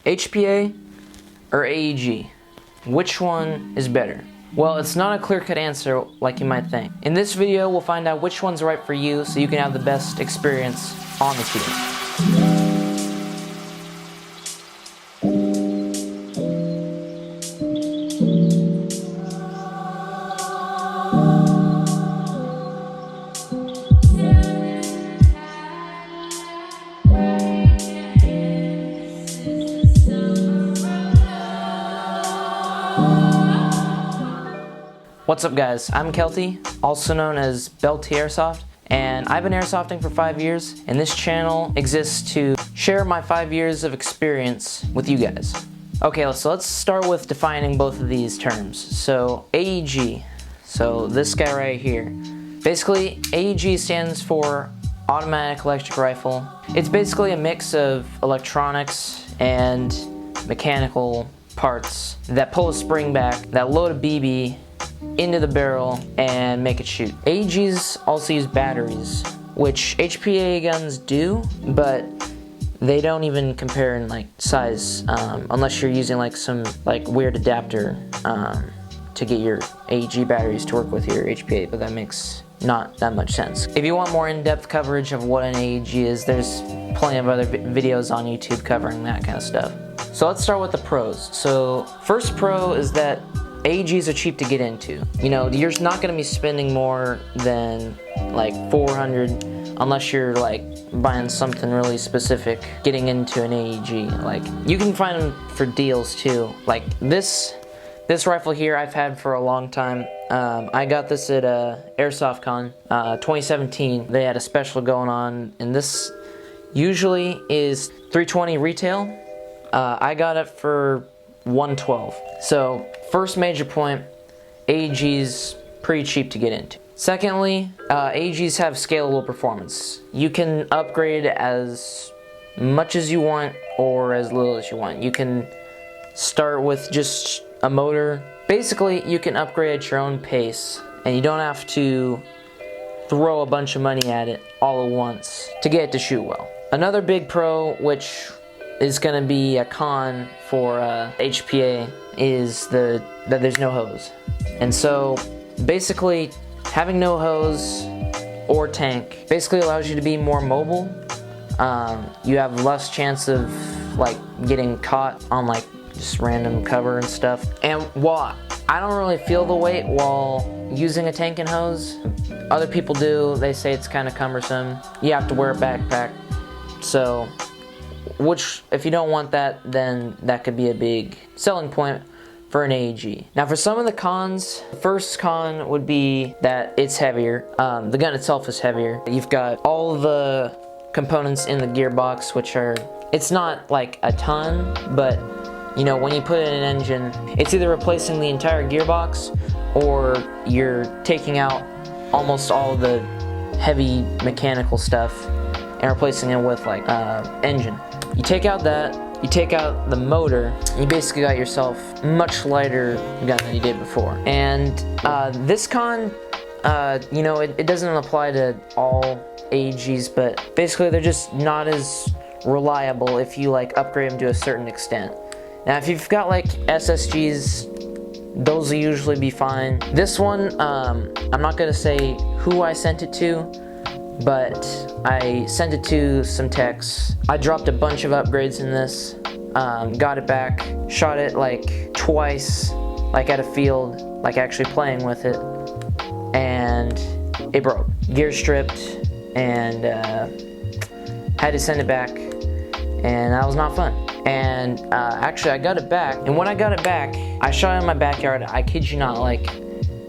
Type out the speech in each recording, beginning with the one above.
HPA or AEG? Which one is better? Well, it's not a clear-cut answer like you might think. In this video, we'll find out which one's right for you so you can have the best experience on the field. What's up guys, I'm Kelty, also known as Belty Airsoft, and I've been airsofting for 5 years, and this channel exists to share my 5 years of experience with you guys. Okay, so let's start with defining both of these terms. So AEG, so this guy right here. Basically, AEG stands for Automatic Electric Rifle. It's basically a mix of electronics and mechanical parts that pull a spring back, that load a BB into the barrel and make it shoot. AEGs also use batteries, which HPA guns do, but they don't even compare in like size unless you're using like some like weird adapter to get your AEG batteries to work with your HPA, but that makes not that much sense. If you want more in-depth coverage of what an AEG is, there's plenty of other videos on YouTube covering that kind of stuff. So let's start with the pros. So first pro is that AEGs are cheap to get into. You know, you're not going to be spending more than like $400 unless you're like buying something really specific, getting into an AEG. Like, you can find them for deals too. Like this rifle here I've had for a long time. I got this at Airsoft Con 2017. They had a special going on, and this usually is $320 retail. I got it for $112. So first major point, AEG's pretty cheap to get into. Secondly, AEGs have scalable performance. You can upgrade as much as you want or as little as you want. You can start with just a motor. Basically, you can upgrade at your own pace, and you don't have to throw a bunch of money at it all at once to get it to shoot well. Another big pro, which is going to be a con for HPA, is that there's no hose. And so basically having no hose or tank basically allows you to be more mobile. You have less chance of like getting caught on like just random cover and stuff. And while I don't really feel the weight while using a tank and hose, other people do. They say it's kind of cumbersome. You have to wear a backpack. So which, if you don't want that, then that could be a big selling point for an AEG. Now for some of the cons, the first con would be that it's heavier. The gun itself is heavier. You've got all the components in the gearbox, which are, it's not like a ton, but you know, when you put in an engine, it's either replacing the entire gearbox or you're taking out almost all the heavy mechanical stuff and replacing it with like engine. You take out that, you take out the motor, you basically got yourself a much lighter gun than you did before. And this con, you know, it doesn't apply to all AEGs, but basically they're just not as reliable if you like upgrade them to a certain extent. Now if you've got like SSGs, those will usually be fine. This one, I'm not gonna say who I sent it to, but I sent it to some techs. I dropped a bunch of upgrades in this, got it back, shot it like twice, like at a field, like actually playing with it, and it broke. Gear stripped, and had to send it back, and that was not fun. And actually I got it back, and when I got it back, I shot it in my backyard, I kid you not, like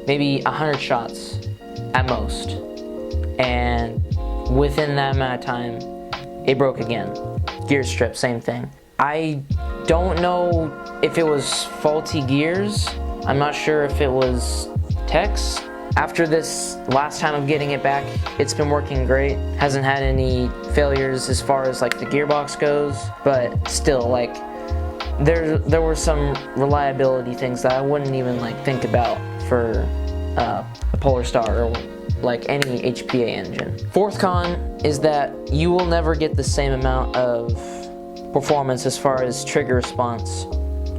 maybe 100 shots at most. And within that amount of time, it broke again. Gear strip, same thing. I don't know if it was faulty gears. I'm not sure if it was techs. After this last time of getting it back, it's been working great. Hasn't had any failures as far as like the gearbox goes, but still, like there were some reliability things that I wouldn't even like think about for a Polar Star or like any HPA engine. Fourth con is that you will never get the same amount of performance as far as trigger response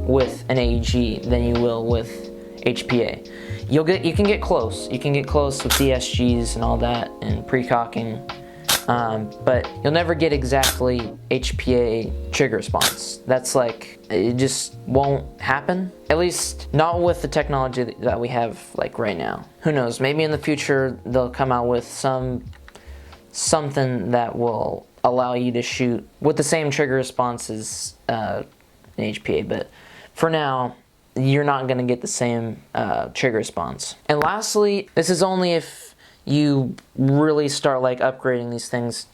with an AEG than you will with HPA. You can get close. You can get close with DSGs and all that and pre-cocking, but you'll never get exactly HPA trigger response. That's like, it just won't happen. At least not with the technology that we have like right now. Who knows? Maybe in the future they'll come out with something that will allow you to shoot with the same trigger response as an HPA, but for now, you're not going to get the same trigger response. And lastly, this is only if you really start like upgrading these things.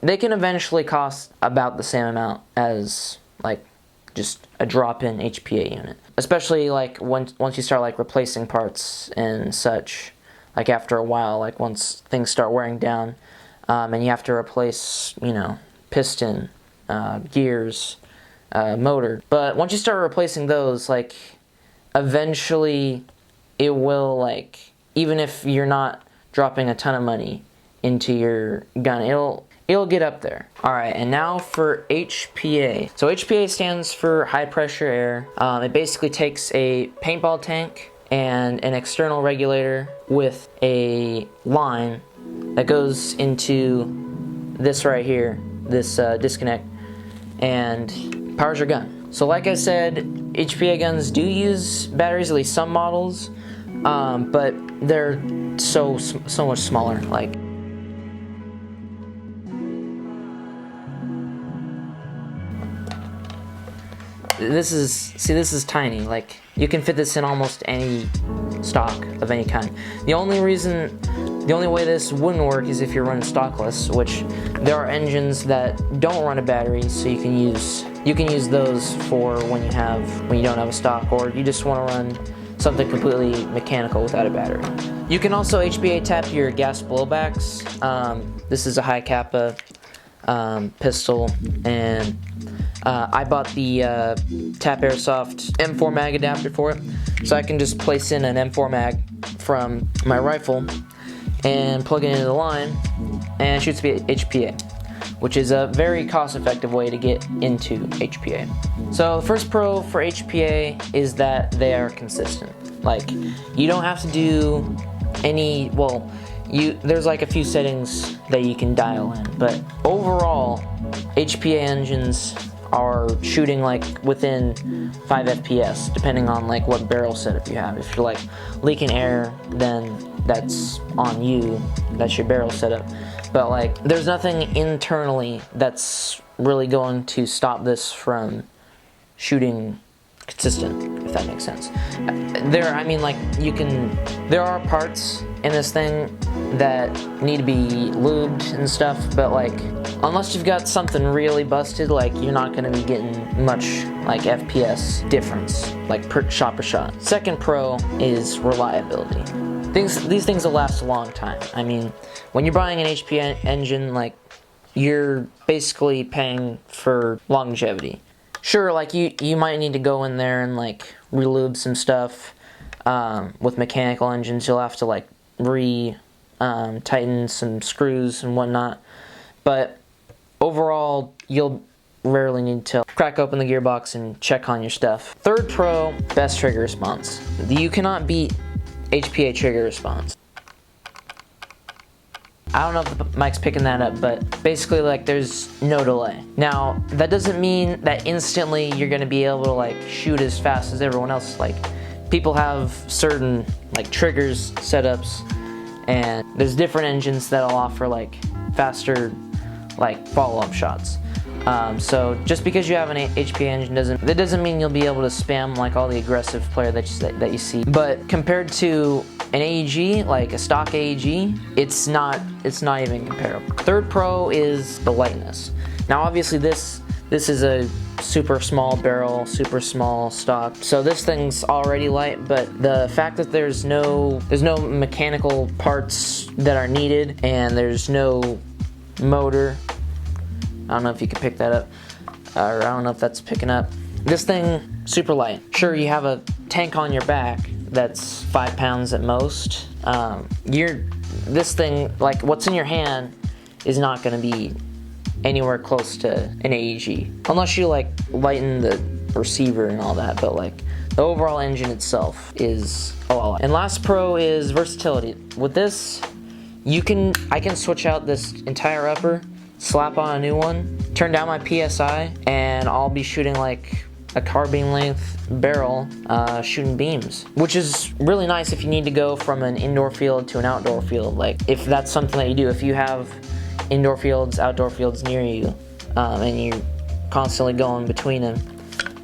They can eventually cost about the same amount as like just a drop-in HPA unit. Especially like once you start like replacing parts and such, like after a while, like once things start wearing down, and you have to replace, you know, piston, gears, motor. But once you start replacing those, like eventually it will, like, even if you're not dropping a ton of money into your gun, it'll get up there. Alright, and now for HPA. So HPA stands for high pressure air. It basically takes a paintball tank and an external regulator with a line that goes into this right here, this disconnect, and powers your gun. So like I said, HPA guns do use batteries, at least some models, but they're so much smaller. Like, this is tiny. Like, you can fit this in almost any stock of any kind. The only way this wouldn't work is if you're running stockless, which there are engines that don't run a battery, so you can use those for when you don't have a stock, or you just want to run something completely mechanical without a battery. You can also HPA tap your gas blowbacks. This is a high kappa pistol, and I bought the Tap Airsoft M4 mag adapter for it, so I can just place in an M4 mag from my rifle and plug it into the line, and it shoots HPA, which is a very cost-effective way to get into HPA. So the first pro for HPA is that they are consistent. Like, you don't have to do any, well, there's like a few settings that you can dial in, but overall, HPA engines are shooting like within 5 FPS, depending on like what barrel setup you have. If you're like leaking air, then that's on you, that's your barrel setup. But like, there's nothing internally that's really going to stop this from shooting consistent, if that makes sense. There are parts in this thing that need to be lubed and stuff, but like, unless you've got something really busted, like, you're not going to be getting much like FPS difference, like per shot. Second pro is reliability. These things will last a long time. I mean, when you're buying an HPA engine, like, you're basically paying for longevity. Sure, like, you might need to go in there and like relube some stuff. With mechanical engines, you'll have to like tighten some screws and whatnot, but overall, you'll rarely need to crack open the gearbox and check on your stuff. Third pro, best trigger response. You cannot beat HPA trigger response. I don't know if the mic's picking that up, but basically, like, there's no delay. Now, that doesn't mean that instantly you're gonna be able to like shoot as fast as everyone else. Like, people have certain like triggers setups, and there's different engines that'll offer like faster like follow-up shots. So just because you have an HPA engine doesn't mean you'll be able to spam like all the aggressive player that you see. But compared to an AEG, like a stock AEG, it's not even comparable. Third pro is the lightness. Now obviously this is a super small barrel, super small stock, so this thing's already light, but the fact that there's no mechanical parts that are needed, and there's no motor, I don't know if you can pick that up, or I don't know if that's picking up. This thing, super light. Sure, you have a tank on your back that's 5 pounds at most. This thing, like, what's in your hand is not gonna be anywhere close to an AEG. Unless you like lighten the receiver and all that, but like the overall engine itself is a lot. And last pro is versatility. With this, I can switch out this entire upper, slap on a new one, turn down my PSI, and I'll be shooting like a carbine length barrel, shooting beams, which is really nice if you need to go from an indoor field to an outdoor field. Like if that's something that you do, if you have indoor fields, outdoor fields near you, and you're constantly going between them,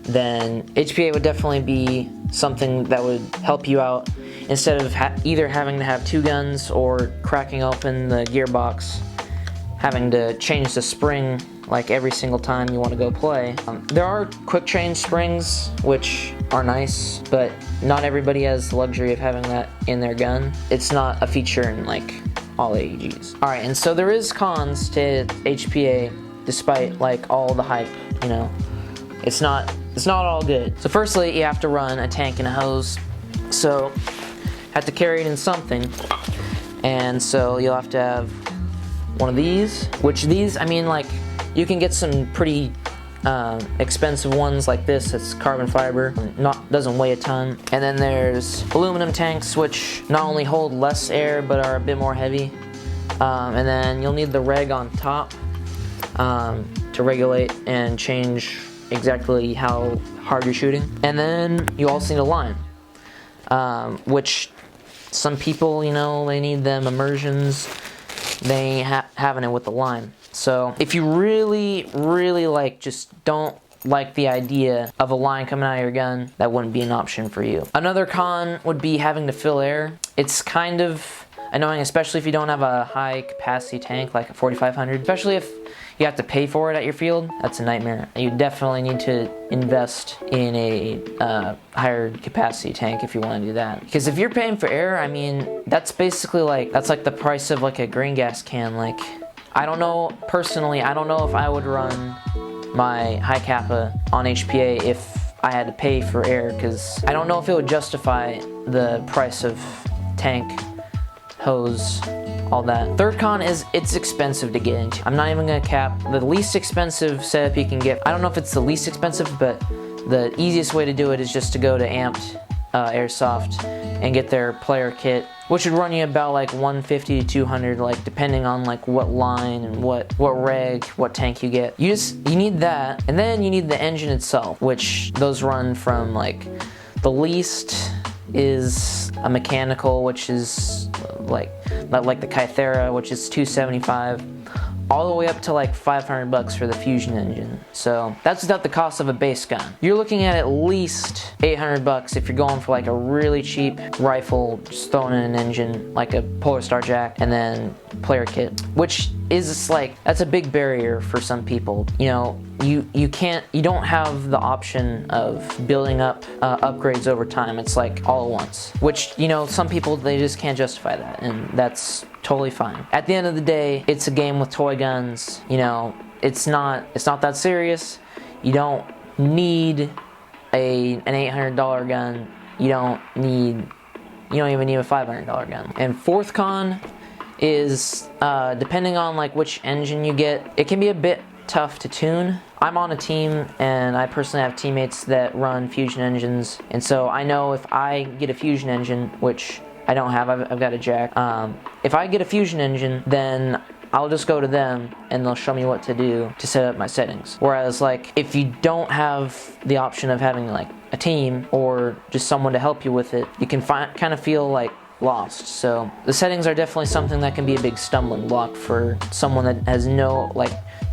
then HPA would definitely be something that would help you out instead of either having to have two guns or cracking open the gearbox, having to change the spring like every single time you want to go play. There are quick change springs, which are nice, but not everybody has the luxury of having that in their gun. It's not a feature in like all AEGs. All right, and so there is cons to HPA, despite like all the hype, you know. It's not all good. So firstly, you have to run a tank and a hose. So have to carry it in something. And so you'll have to have one of these, which these, I mean, like, you can get some pretty expensive ones like this. It's carbon fiber, doesn't weigh a ton. And then there's aluminum tanks, which not only hold less air, but are a bit more heavy. And then you'll need the reg on top to regulate and change exactly how hard you're shooting. And then you also need a line, which some people, you know, they need them immersions. They ain't having it with the line. So if you really just don't like the idea of a line coming out of your gun, that wouldn't be an option for you. Another con would be having to fill air. It's kind of annoying, especially if you don't have a high capacity tank like a 4500, especially if you have to pay for it at your field. That's a nightmare. You definitely need to invest in a higher capacity tank if you want to do that. Because if you're paying for air, I mean, that's basically like, that's like the price of like a green gas can. Like, I don't know, personally, I don't know if I would run my high kappa on HPA if I had to pay for air, because I don't know if it would justify the price of tank, hose, all that. Third con is it's expensive to get into. I'm not even gonna cap. The least expensive setup you can get, I don't know if it's the least expensive, but the easiest way to do it is just to go to Amped Airsoft and get their player kit, which would run you about like 150 to 200, like depending on like what line and what reg, what tank you get. You need that, and then you need the engine itself, which those run from like the least is a mechanical, which is like the Kythera, which is $275, all the way up to like $500 for the fusion engine. So that's without the cost of a base gun. You're looking at least $800 if you're going for like a really cheap rifle, just throwing in an engine, like a Polar Star Jack, and then player kit, which is like, that's a big barrier for some people. You know, you don't have the option of building up upgrades over time. It's like all at once, which, you know, some people, they just can't justify that, and that's totally fine. At the end of the day, it's a game with toy guns. You know, it's not that serious. You don't need an $800 gun. You don't even need a $500 gun. And fourth con is depending on like which engine you get, it can be a bit tough to tune. I'm on a team, and I personally have teammates that run fusion engines, and so I know if I get a fusion engine, which I don't have, I've got a jack. If I get a fusion engine, then I'll just go to them and they'll show me what to do to set up my settings. Whereas like if you don't have the option of having like a team or just someone to help you with it, you can kind of feel like lost. So the settings are definitely something that can be a big stumbling block for someone that has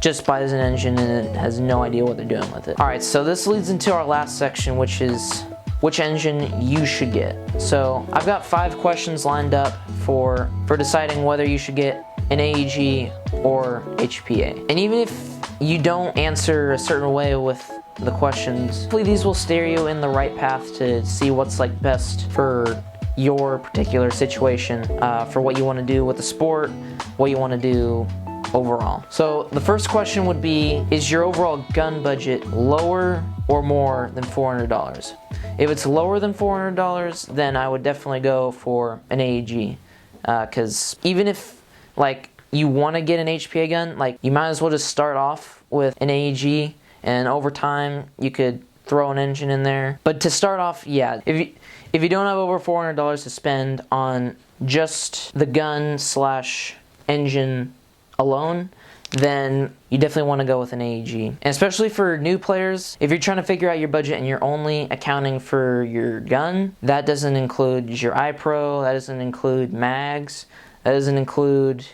just buys an engine and has no idea what they're doing with it. Alright, so this leads into our last section, which is which engine you should get. So I've got 5 questions lined up for deciding whether you should get an AEG or HPA. And even if you don't answer a certain way with the questions, hopefully these will steer you in the right path to see what's like best for your particular situation, for what you want to do with the sport, what you want to do overall. So the first question would be, is your overall gun budget lower or more than $400? If it's lower than $400, then I would definitely go for an AEG, because even if like you want to get an HPA gun, like you might as well just start off with an AEG, and over time you could throw an engine in there. But to start off, yeah, if you don't have over $400 to spend on just the gun slash engine alone, then you definitely want to go with an AEG. And especially for new players, if you're trying to figure out your budget and you're only accounting for your gun, that doesn't include your iPro, that doesn't include mags, that doesn't include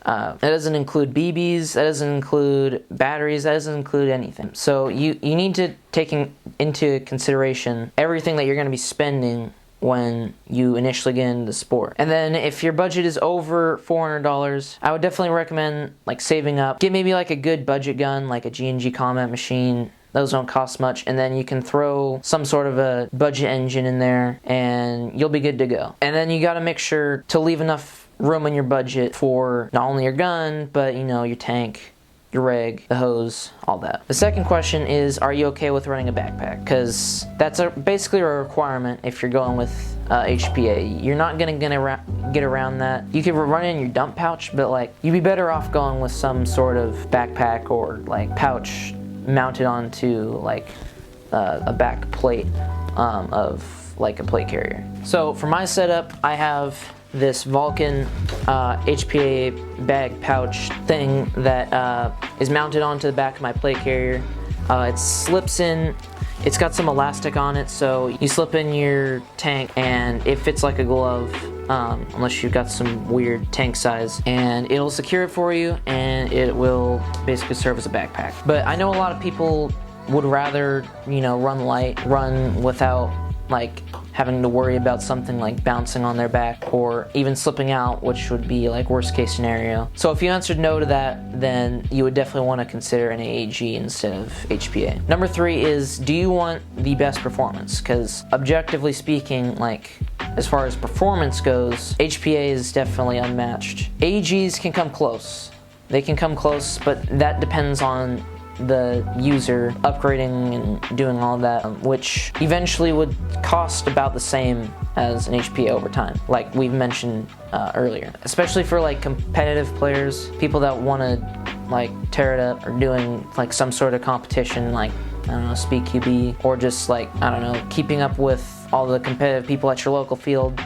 BBs, that doesn't include batteries, that doesn't include anything. So you need to take into consideration everything that you're going to be spending when you initially get into the sport. And then if your budget is over $400, I would definitely recommend like saving up. Get maybe like a good budget gun, like a G&G Combat Machine. Those don't cost much, and then you can throw some sort of a budget engine in there and you'll be good to go. And then you got to make sure to leave enough room in your budget for not only your gun, but you know, your tank, your rig, the hose, all that. The second question is, are you okay with running a backpack? Because that's basically a requirement if you're going with HPA. You're not gonna get around that. You could run it in your dump pouch, but like you'd be better off going with some sort of backpack or like pouch mounted onto like a back plate of like a plate carrier. So for my setup, I have this Vulcan HPA bag pouch thing that is mounted onto the back of my plate carrier. It slips in, it's got some elastic on it, so you slip in your tank and it fits like a glove, unless you've got some weird tank size, and it'll secure it for you and it will basically serve as a backpack. But I know a lot of people would rather, you know, run light, run without like having to worry about something like bouncing on their back or even slipping out, which would be like worst case scenario. So if you answered no to that, then you would definitely want to consider an AEG instead of HPA. Number 3 is, do you want the best performance? Because objectively speaking, like as far as performance goes, HPA is definitely unmatched. AEGs can come close. They can come close, but that depends on the user upgrading and doing all that, which eventually would cost about the same as an HPA over time, like we've mentioned earlier. Especially for like competitive players, people that want to like tear it up or doing like some sort of competition, like I don't know, Speed QB, or just like, I don't know, keeping up with all the competitive people at your local field,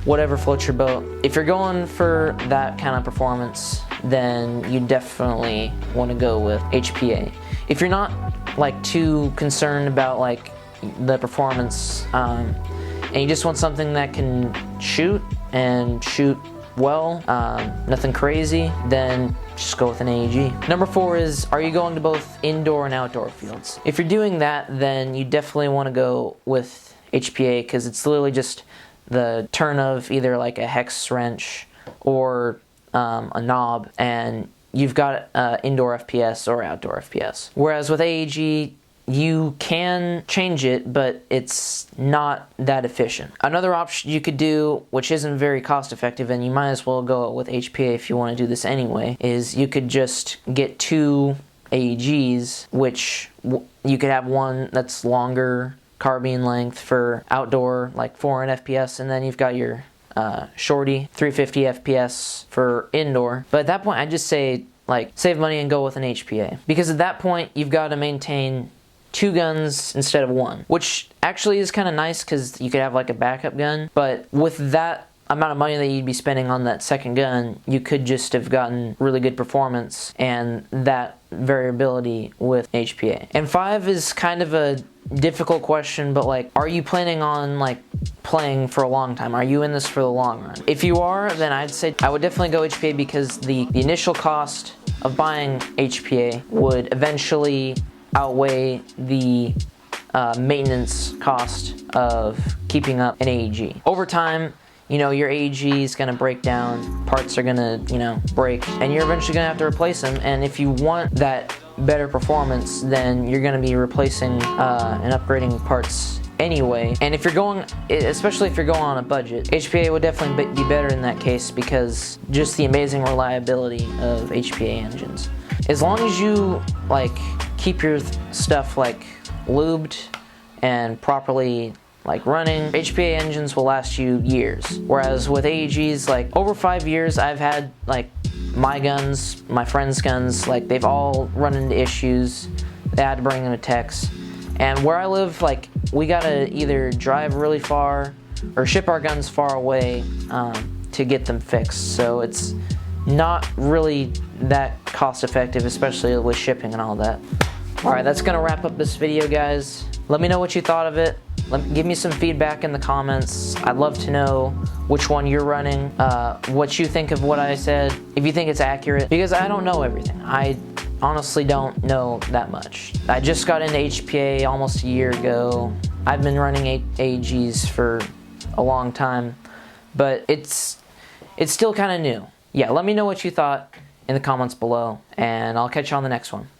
whatever floats your boat. If you're going for that kind of performance, then you definitely want to go with HPA. If you're not like too concerned about like the performance and you just want something that can shoot and shoot well, nothing crazy, then just go with an AEG. Number 4 is, are you going to both indoor and outdoor fields? If you're doing that, then you definitely want to go with HPA, because it's literally just the turn of either like a hex wrench or a knob, and you've got indoor FPS or outdoor FPS. Whereas with AEG, you can change it, but it's not that efficient. Another option you could do, which isn't very cost effective, and you might as well go with HPA if you want to do this anyway, is you could just get 2 AEGs, which you could have one that's longer carbine length for outdoor, like 400 FPS, and then you've got your shorty 350 FPS for indoor. But at that point, I just say like save money and go with an HPA, because at that point you've got to maintain 2 guns instead of 1, which actually is kind of nice because you could have like a backup gun. But with that amount of money that you'd be spending on that second gun, you could just have gotten really good performance and that variability with HPA. And 5 is kind of a difficult question, but like, are you planning on like playing for a long time? Are you in this for the long run? If you are, then I'd say I would definitely go HPA, because the initial cost of buying HPA would eventually outweigh the maintenance cost of keeping up an AEG. Over time, you know, your AEG is going to break down, parts are going to, you know, break, and you're eventually going to have to replace them. And if you want that better performance, then you're going to be replacing and upgrading parts anyway. And if you're going, especially if you're going on a budget, HPA would definitely be better in that case, because just the amazing reliability of HPA engines. As long as you like keep your stuff like lubed and properly like running, HPA engines will last you years. Whereas with AEGs, like over 5 years, I've had like my guns, my friends' guns, like they've all run into issues. They had to bring them to techs. And where I live, like we gotta either drive really far or ship our guns far away to get them fixed. So it's not really that cost effective, especially with shipping and all that. Alright, that's gonna wrap up this video, guys. Let me know what you thought of it. Give me some feedback in the comments. I'd love to know which one you're running, what you think of what I said, if you think it's accurate, because I don't know everything. I honestly don't know that much. I just got into HPA almost a year ago. I've been running AEGs for a long time, but it's still kind of new. Yeah, let me know what you thought in the comments below, and I'll catch you on the next one.